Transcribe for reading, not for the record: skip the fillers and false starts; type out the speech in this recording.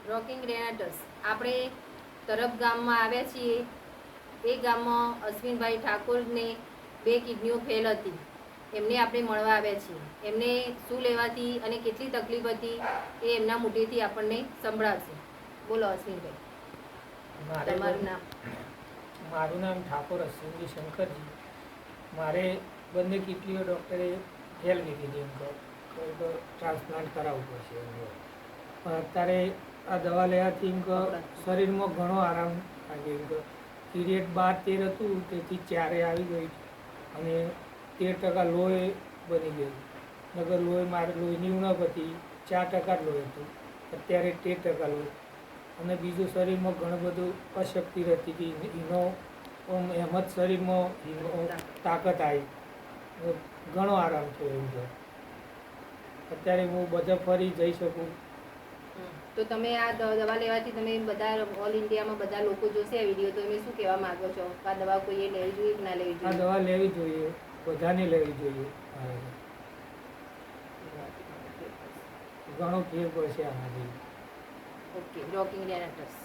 Rocking રેનાટસ આપણે તરફ ગામમાં આવ્યા છીએ. એ ગામમાં અશ્વિનભાઈ ઠાકોરને 2 કિડનીઓ ફેલ હતી. એમને આપણે મળવા આવ્યા છીએ. એમને શું લેવાથી અને કેટલી તકલીફ હતી એ એમના મોઢેથી આપણને સંભળાવશે. બોલો અશ્વિનભાઈ, તમારું નામ? મારું નામ ઠાકોર અશ્વિનજી શંકરજી. મારે બંને કિડનીઓ ડૉક્ટરે ફેલ કીધી હતી. એમ તો ટ્રાન્સપ્લાન્ટ કરાવવું પડશે. પણ અત્યારે આ દવા લેવાથી શરીરમાં ઘણો આરામ લાગે. પીરિયડ 12-13 હતું, તેથી 4 આવી ગઈ અને 13% લોહી બની ગયું. નગર લોહી મારે લોહીની ઉણપ હતી, 4% લોહી હતું, અત્યારે 13% લોહી. અને બીજું શરીરમાં ઘણું બધું અશક્તિ રહેતી હતી. એનો એમ જ શરીરમાં તાકાત આવી, ઘણો આરામ થયો. એવું છે અત્યારે હું બધા ફરી જઈ શકું. તો તમે આ દવા લેવાથી તમે બધા ઓલ ઇન્ડિયામાં બધા લોકો જોશે આ વિડીયો, તો તમે શું કહેવા માંગો છો? આ દવા કોઈએ લેવી જોઈએ કે ના લેવી જોઈએ? આ દવા લેવી જોઈએ, બધાને લેવી જોઈએ. ઘણો ફેર પડશે આનાથી. Okay, rocking રેનાટસ.